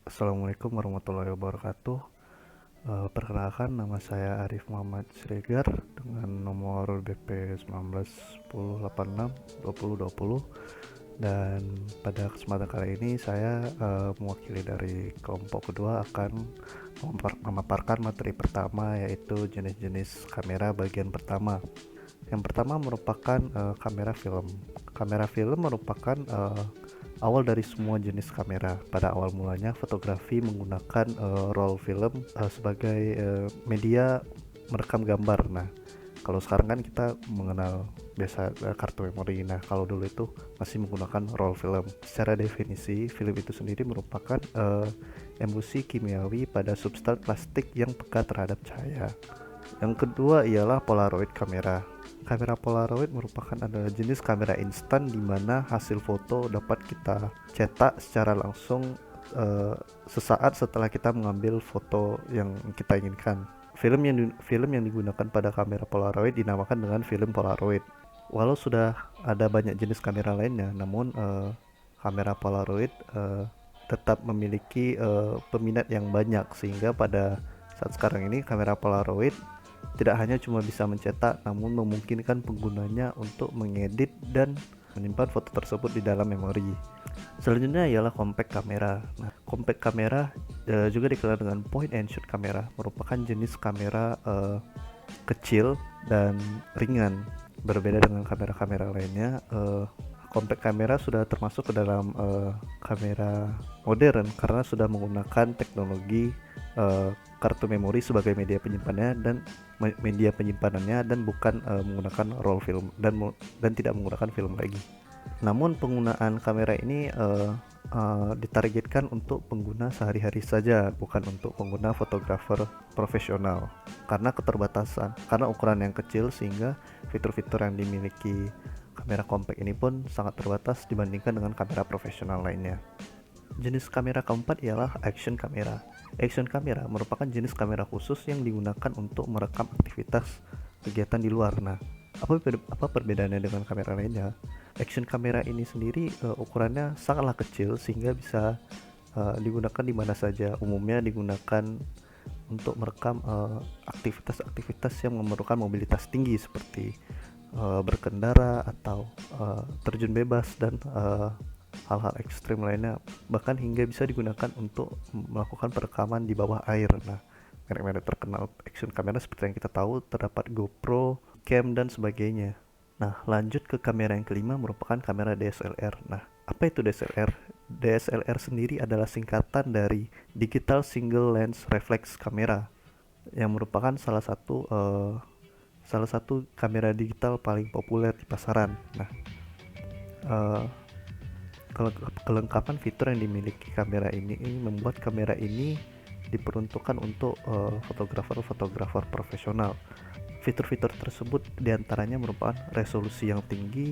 Assalamualaikum warahmatullahi wabarakatuh. Perkenalkan, nama saya Arif Muhammad Siregar dengan nomor BP 19 10 86 2020, dan pada kesempatan kali ini saya mewakili dari kelompok kedua akan memaparkan materi pertama, yaitu jenis-jenis kamera bagian pertama. Yang pertama merupakan kamera film. Kamera film merupakan awal dari semua jenis kamera. Pada awal mulanya fotografi menggunakan roll film sebagai media merekam gambar. Nah, kalau sekarang kan kita mengenal biasa kartu memori. Nah, kalau dulu itu masih menggunakan roll film. Secara definisi, film itu sendiri merupakan emulsi kimiawi pada substrat plastik yang peka terhadap cahaya. Yang kedua ialah Polaroid kamera. Kamera Polaroid merupakan adalah jenis kamera instan di mana hasil foto dapat kita cetak secara langsung sesaat setelah kita mengambil foto yang kita inginkan. Film yang digunakan pada kamera Polaroid dinamakan dengan film Polaroid. Walau sudah ada banyak jenis kamera lainnya, namun kamera Polaroid tetap memiliki peminat yang banyak, sehingga pada saat sekarang ini kamera Polaroid tidak hanya cuma bisa mencetak, namun memungkinkan penggunanya untuk mengedit dan menyimpan foto tersebut di dalam memori. Selanjutnya ialah compact kamera. Nah, compact kamera juga dikenal dengan point and shoot kamera, merupakan jenis kamera kecil dan ringan. Berbeda dengan kamera-kamera lainnya, compact kamera sudah termasuk ke dalam kamera modern karena sudah menggunakan teknologi kartu memori sebagai media penyimpanannya dan bukan menggunakan roll film dan tidak menggunakan film lagi. Namun penggunaan kamera ini ditargetkan untuk pengguna sehari-hari saja, bukan untuk pengguna fotografer profesional karena ukuran yang kecil, sehingga fitur-fitur yang dimiliki kamera compact ini pun sangat terbatas dibandingkan dengan kamera profesional lainnya. Jenis kamera keempat ialah action kamera. Action kamera merupakan jenis kamera khusus yang digunakan untuk merekam aktivitas kegiatan di luar. Nah, apa perbedaannya dengan kamera lainnya? Action kamera ini sendiri ukurannya sangatlah kecil sehingga bisa digunakan di mana saja. Umumnya digunakan untuk merekam aktivitas-aktivitas yang memerlukan mobilitas tinggi seperti berkendara atau terjun bebas dan hal-hal ekstrim lainnya, bahkan hingga bisa digunakan untuk melakukan perekaman di bawah air. Nah, merek-merek terkenal action kamera seperti yang kita tahu terdapat GoPro, Cam, dan sebagainya. Nah, lanjut ke kamera yang kelima merupakan kamera DSLR. Nah, apa itu DSLR? DSLR sendiri adalah singkatan dari Digital Single Lens Reflex Camera, yang merupakan salah satu kamera digital paling populer di pasaran. Nah, uh, kelengkapan fitur yang dimiliki kamera ini membuat kamera ini diperuntukkan untuk fotografer profesional. Fitur-fitur tersebut diantaranya merupakan resolusi yang tinggi,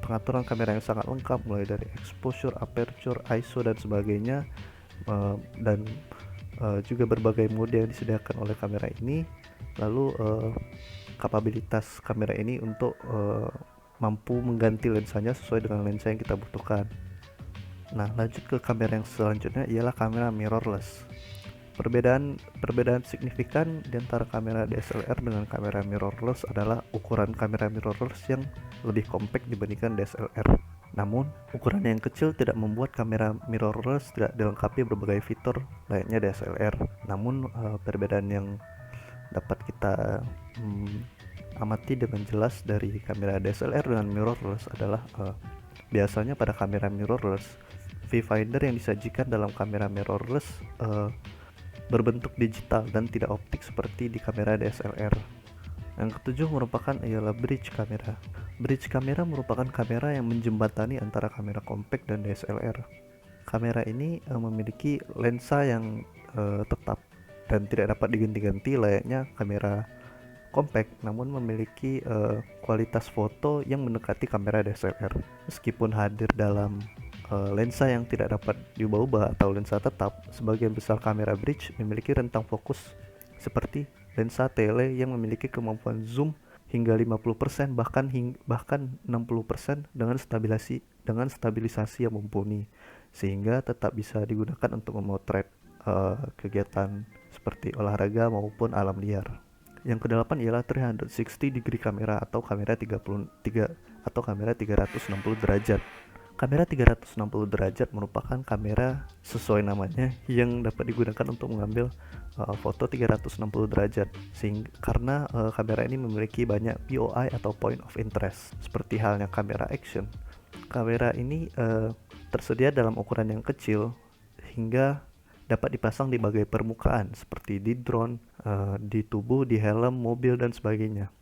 pengaturan kamera yang sangat lengkap mulai dari exposure, aperture, ISO dan sebagainya, dan juga berbagai mode yang disediakan oleh kamera ini. Lalu kapabilitas kamera ini untuk mampu mengganti lensanya sesuai dengan lensa yang kita butuhkan. Nah, lanjut ke kamera yang selanjutnya ialah kamera mirrorless. Perbedaan signifikan di antara kamera DSLR dengan kamera mirrorless adalah ukuran kamera mirrorless yang lebih compact dibandingkan DSLR. Namun, ukuran yang kecil tidak membuat kamera mirrorless tidak dilengkapi berbagai fitur layaknya DSLR. Namun, perbedaan yang dapat kita amati dengan jelas dari kamera DSLR dengan mirrorless adalah biasanya pada kamera mirrorless, viewfinder yang disajikan dalam kamera mirrorless berbentuk digital dan tidak optik seperti di kamera DSLR. Yang ketujuh merupakan ialah bridge kamera. Bridge kamera merupakan kamera yang menjembatani antara kamera compact dan DSLR. Kamera ini memiliki lensa yang tetap dan tidak dapat diganti-ganti layaknya kamera compact, namun memiliki kualitas foto yang mendekati kamera DSLR. Meskipun hadir dalam lensa yang tidak dapat diubah-ubah atau lensa tetap, sebagian besar kamera bridge memiliki rentang fokus seperti lensa tele yang memiliki kemampuan zoom hingga 50% bahkan 60% dengan stabilisasi yang mumpuni. sehingga tetap bisa digunakan untuk memotret kegiatan seperti olahraga maupun alam liar. Yang kedelapan ialah 360 degree kamera atau kamera 33 atau kamera 360 derajat. Kamera 360 derajat merupakan kamera sesuai namanya yang dapat digunakan untuk mengambil foto 360 derajat. Karena kamera ini memiliki banyak POI atau point of interest. Seperti halnya kamera action. Kamera ini tersedia dalam ukuran yang kecil hingga dapat dipasang di berbagai permukaan seperti di drone, di tubuh, di helm, mobil, dan sebagainya.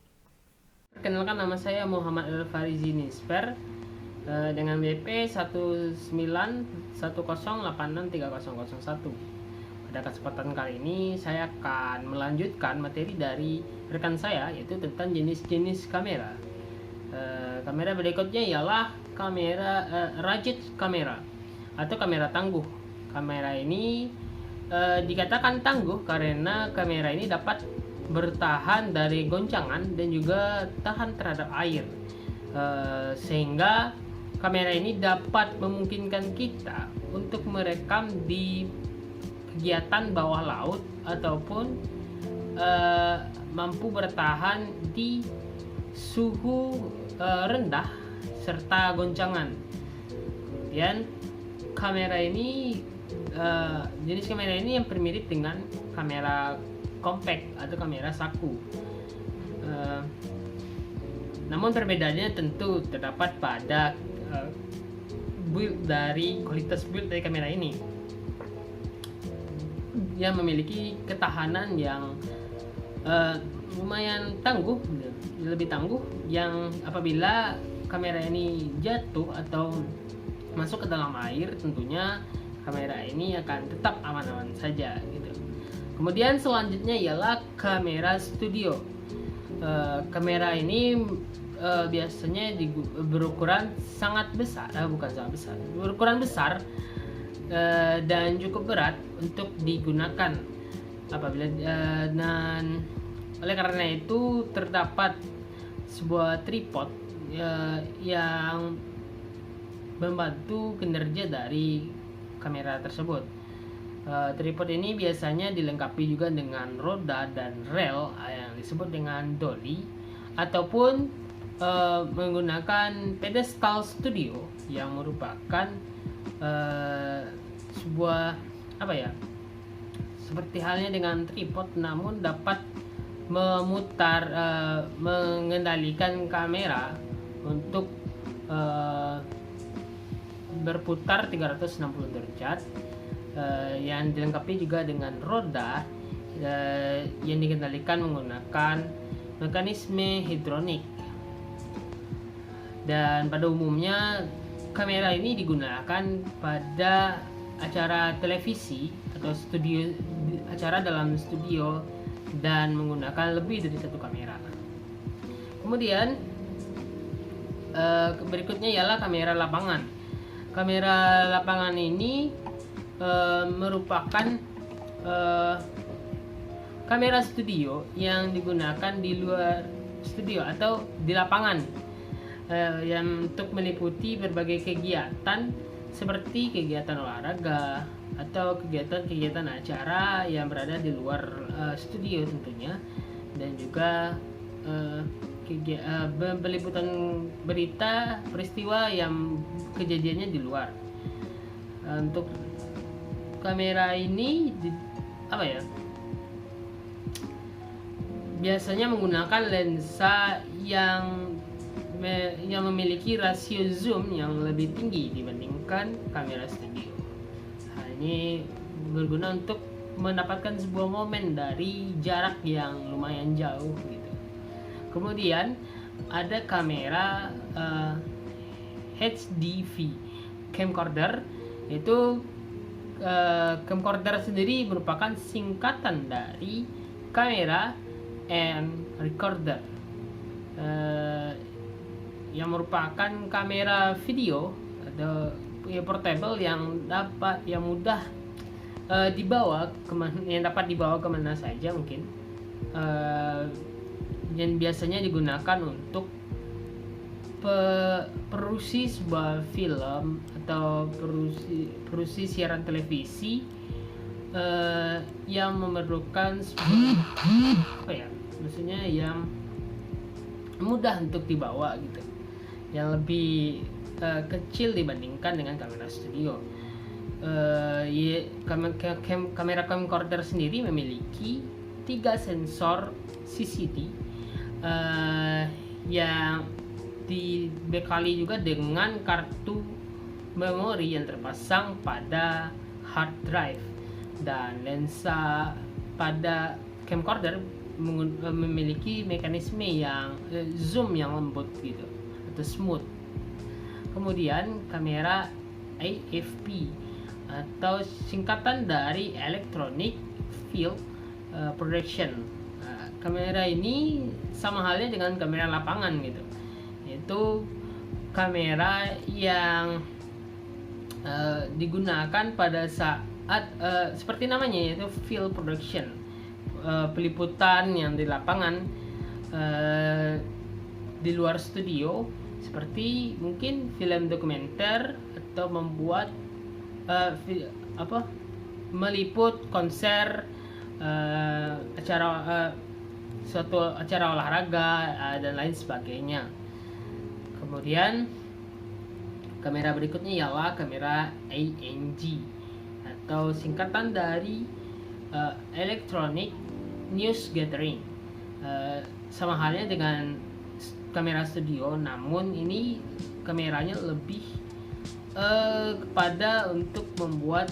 Perkenalkan, nama saya Muhammad Al-Farizi Nisper dengan BP 1910863001. Pada kesempatan kali ini saya akan melanjutkan materi dari rekan saya, yaitu tentang jenis-jenis kamera. Kamera berikutnya ialah kamera rugged kamera atau kamera tangguh. Kamera ini dikatakan tangguh karena kamera ini dapat bertahan dari goncangan dan juga tahan terhadap air, sehingga kamera ini dapat memungkinkan kita untuk merekam di kegiatan bawah laut ataupun mampu bertahan di suhu rendah serta goncangan. Kemudian jenis kamera ini yang mirip dengan kamera compact atau kamera saku. Namun perbedaannya tentu terdapat pada kualitas build dari kamera ini yang memiliki ketahanan yang lumayan tangguh, lebih tangguh, yang apabila kamera ini jatuh atau masuk ke dalam air, tentunya kamera ini akan tetap aman-aman saja gitu. Kemudian selanjutnya ialah kamera studio. Kamera ini biasanya berukuran sangat besar, berukuran besar dan cukup berat untuk digunakan apabila dan oleh karena itu terdapat sebuah tripod yang membantu kinerja dari kamera tersebut. Tripod ini biasanya dilengkapi juga dengan roda dan rel yang disebut dengan dolly, ataupun menggunakan pedestal studio yang merupakan sebuah seperti halnya dengan tripod, namun dapat memutar mengendalikan kamera untuk berputar 360 derajat, yang dilengkapi juga dengan roda yang dikendalikan menggunakan mekanisme hidrolik. Dan pada umumnya kamera ini digunakan pada acara televisi atau acara dalam studio dan menggunakan lebih dari satu kamera. Kemudian berikutnya ialah kamera lapangan. Kamera lapangan ini merupakan kamera studio yang digunakan di luar studio atau di lapangan, yang untuk meliputi berbagai kegiatan seperti kegiatan olahraga atau kegiatan acara yang berada di luar studio tentunya, dan juga peliputan berita peristiwa yang kejadiannya di luar. Untuk kamera ini biasanya menggunakan lensa yang memiliki rasio zoom yang lebih tinggi dibandingkan kamera studio. Hal ini berguna untuk mendapatkan sebuah momen dari jarak yang lumayan jauh gitu. Kemudian ada kamera HDV camcorder. Itu camcorder sendiri merupakan singkatan dari kamera and recorder, yang merupakan kamera video atau portable yang mudah dapat dibawa kemana saja mungkin, yang biasanya digunakan untuk produksi sebuah film atau produksi siaran televisi yang memerlukan maksudnya yang mudah untuk dibawa gitu, yang lebih kecil dibandingkan dengan kamera studio. Kamera camcorder sendiri memiliki 3 sensor CCD yang dibekali juga dengan kartu memori yang terpasang pada hard drive, dan lensa pada camcorder memiliki mekanisme yang zoom yang lembut gitu atau smooth. Kemudian kamera AFP atau singkatan dari Electronic Field Projection. Kamera ini sama halnya dengan kamera lapangan gitu, yaitu kamera yang digunakan pada saat seperti namanya, yaitu field production, peliputan yang di lapangan di luar studio, seperti mungkin film dokumenter atau membuat meliput konser, suatu acara olahraga dan lain sebagainya. Kemudian kamera berikutnya ialah kamera ANG atau singkatan dari Electronic News Gathering. Sama halnya dengan kamera studio, namun ini kameranya lebih kepada untuk membuat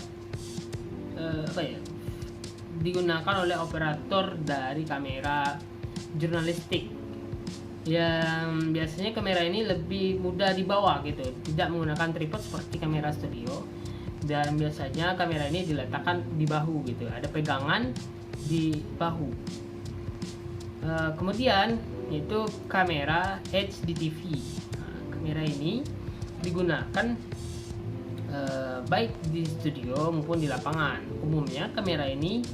digunakan oleh operator dari kamera jurnalistik, yang biasanya kamera ini lebih mudah dibawa gitu, tidak menggunakan tripod seperti kamera studio, dan biasanya kamera ini diletakkan di bahu gitu, ada pegangan di bahu. Kemudian itu kamera HDTV. Kamera ini digunakan baik di studio maupun di lapangan. Umumnya kamera ini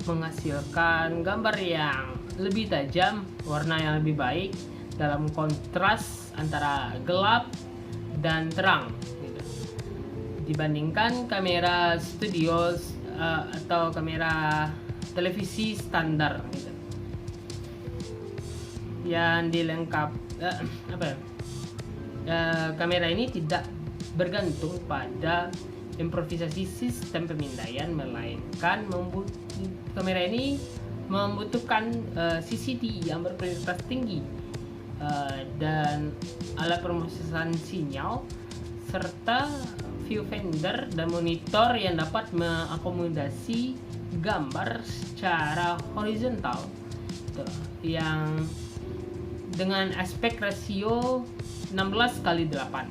menghasilkan gambar yang lebih tajam, warna yang lebih baik, dalam kontras antara gelap dan terang gitu, dibandingkan kamera studio atau kamera televisi standar gitu, yang kamera ini tidak bergantung pada improvisasi sistem pemindaian, melainkan kamera ini membutuhkan CCD yang berkualitas tinggi dan alat pemrosesan sinyal, serta viewfinder dan monitor yang dapat mengakomodasi gambar secara horizontal yang dengan aspek rasio 16:8.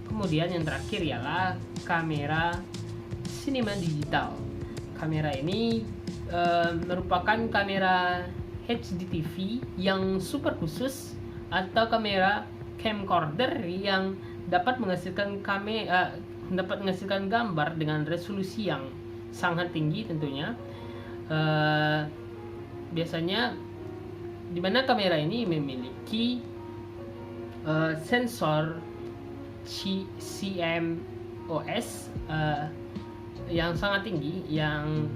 Kemudian yang terakhir ialah kamera sinema digital. Kamera ini merupakan kamera HDTV yang super khusus atau kamera camcorder yang dapat menghasilkan gambar dengan resolusi yang sangat tinggi tentunya. Biasanya di mana kamera ini memiliki sensor CMOS yang sangat tinggi, yang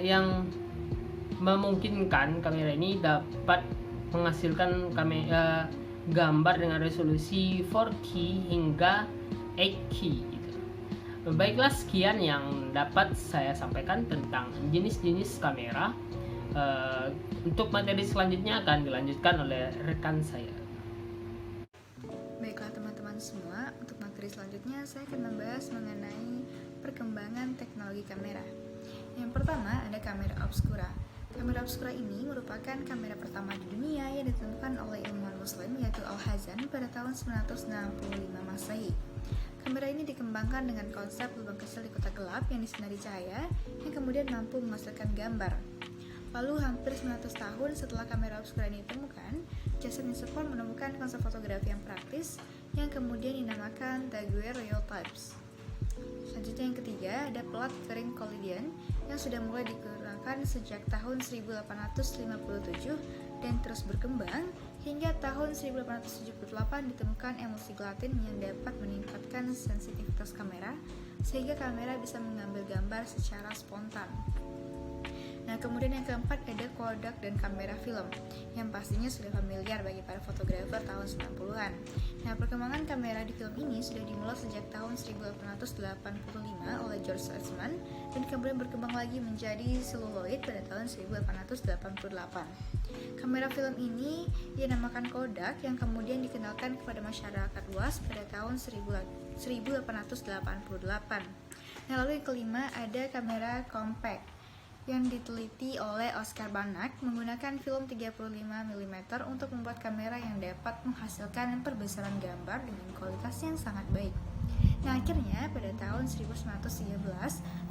yang memungkinkan kamera ini dapat menghasilkan gambar dengan resolusi 4K hingga 8K gitu. Baiklah, sekian yang dapat saya sampaikan tentang jenis-jenis kamera. Untuk materi selanjutnya akan dilanjutkan oleh rekan saya. Baiklah teman-teman semua, untuk materi selanjutnya saya akan membahas mengenai perkembangan teknologi kamera. Yang pertama ada kamera obscura. Kamera obscura ini merupakan kamera pertama di dunia yang ditemukan oleh ilmuwan muslim yaitu Al-Hazan pada tahun 965 Masehi. Kamera ini dikembangkan dengan konsep lubang kecil di kotak gelap yang disinari cahaya yang kemudian mampu menghasilkan gambar. Lalu hampir 900 tahun setelah kamera obscura ini ditemukan, Jason Isofort menemukan konsep fotografi yang praktis yang kemudian dinamakan daguerreotypes. Selanjutnya yang ketiga ada pelat kering collodion yang sudah mulai digunakan sejak tahun 1857 dan terus berkembang Hingga tahun 1878 ditemukan emulsi gelatin yang dapat meningkatkan sensitivitas kamera sehingga kamera bisa mengambil gambar secara spontan. Nah, kemudian yang keempat ada Kodak dan kamera film yang pastinya sudah familiar bagi para fotografer tahun 90-an. Nah, perkembangan kamera di film ini sudah dimulai sejak tahun 1885 oleh George Eastman dan kemudian berkembang lagi menjadi celluloid pada tahun 1888. Kamera film ini dinamakan Kodak yang kemudian dikenalkan kepada masyarakat luas pada tahun 1888. Nah, lalu yang kelima ada kamera compact yang diteliti oleh Oscar Banach menggunakan film 35 mm untuk membuat kamera yang dapat menghasilkan perbesaran gambar dengan kualitas yang sangat baik. Nah, akhirnya pada tahun 1913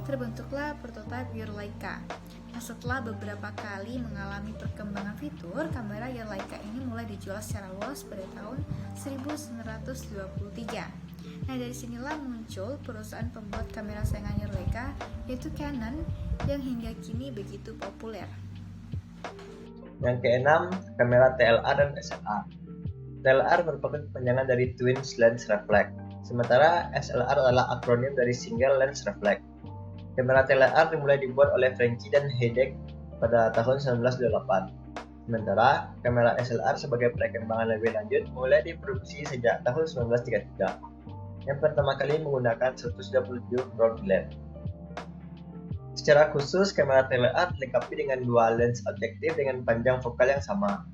terbentuklah prototipe Leica. Nah, setelah beberapa kali mengalami perkembangan fitur, kamera Leica ini mulai dijual secara luas pada tahun 1923. Nah, dari sinilah muncul perusahaan pembuat kamera saingan Leica, yaitu Canon, yang hingga kini begitu populer. Yang keenam, kamera TLR dan SLR. TLR merupakan kepanjangan dari Twin Lens Reflex, sementara SLR adalah akronim dari Single Lens Reflex. Kamera TLR dimulai dibuat oleh Franchi dan Heydek pada tahun 1928. Sementara kamera SLR sebagai perkembangan lebih lanjut mulai diproduksi sejak tahun 1933. Yang pertama kali menggunakan 127 broad lens. Secara khusus, kamera TLR dilengkapi dengan dua lens objektif dengan panjang fokal yang sama.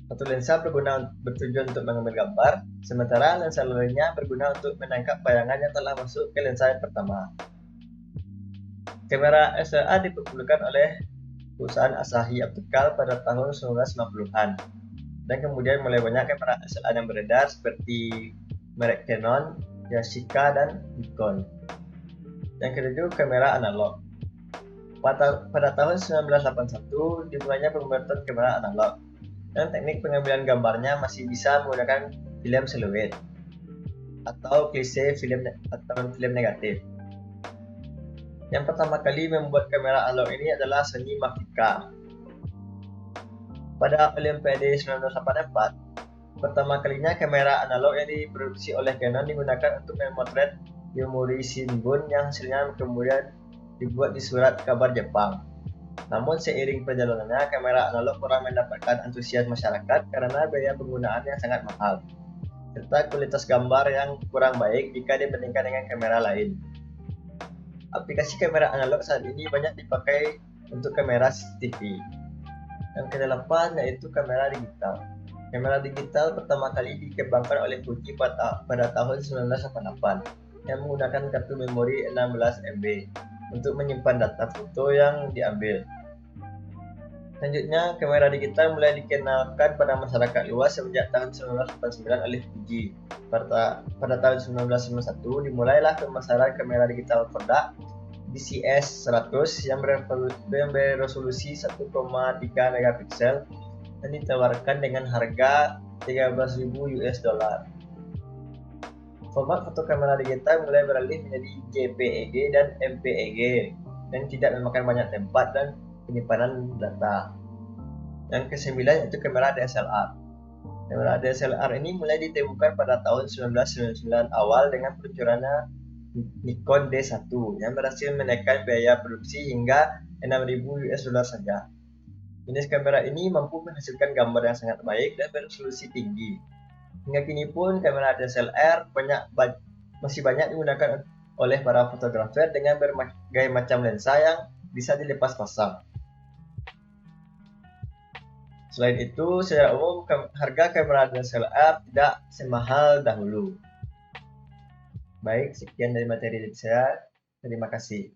Satu lensa bertujuan untuk mengambil gambar, sementara lensa lainnya berguna untuk menangkap bayangan yang telah masuk ke lensa yang pertama. Kamera SLR diperkenalkan oleh perusahaan Asahi Optical pada tahun 1950-an, dan kemudian mulai banyak kamera SLR yang beredar seperti merek Canon, Yashica, dan Nikon. Yang ketujuh, kamera analog. Pada tahun 1981 dimulainya pembuatan kamera analog, dan teknik pengambilan gambarnya masih bisa menggunakan film seluloid atau klise film negatif. Yang pertama kali membuat kamera analog ini adalah Sony Mavica. Pada Olimpiade 1984, pertama kalinya kamera analog yang diproduksi oleh Canon digunakan untuk memotret Yomiuri Shimbun yang hasilnya kemudian dibuat di surat kabar Jepang. Namun seiring perjalanannya, kamera analog kurang mendapatkan antusias masyarakat karena biaya penggunaan yang sangat mahal, serta kualitas gambar yang kurang baik jika dibandingkan dengan kamera lain. Aplikasi kamera analog saat ini banyak dipakai untuk kamera CCTV. Yang ke-8 yaitu kamera digital. Kamera digital pertama kali dikembangkan oleh Fuji pada tahun 1988 yang menggunakan kartu memori 16 MB untuk menyimpan data foto yang diambil. Selanjutnya, kamera digital mulai dikenalkan pada masyarakat luas sejak tahun 1989 oleh Fuji. Pada tahun 1991 dimulailah pemasaran kamera digital Kodak DCS-100 yang beresolusi 1,3 megapiksel dan ditawarkan dengan harga $13.000. Format foto kamera digital mulai beralih menjadi JPEG dan MPEG dan tidak memakan banyak tempat dan penyimpanan data. Yang ke-9 yaitu kamera DSLR. Kamera DSLR ini mulai ditemukan pada tahun 1999 awal dengan peluncurannya Nikon D1 yang berhasil menekan biaya produksi hingga $6.000 saja. Jenis kamera ini mampu menghasilkan gambar yang sangat baik dan beresolusi tinggi. Hingga kini pun kamera DSLR masih banyak digunakan oleh para fotografer dengan berbagai macam lensa yang bisa dilepas pasang. Selain itu, secara umum harga kamera DSLR tidak semahal dahulu. Baik, sekian dari materi saya. Terima kasih.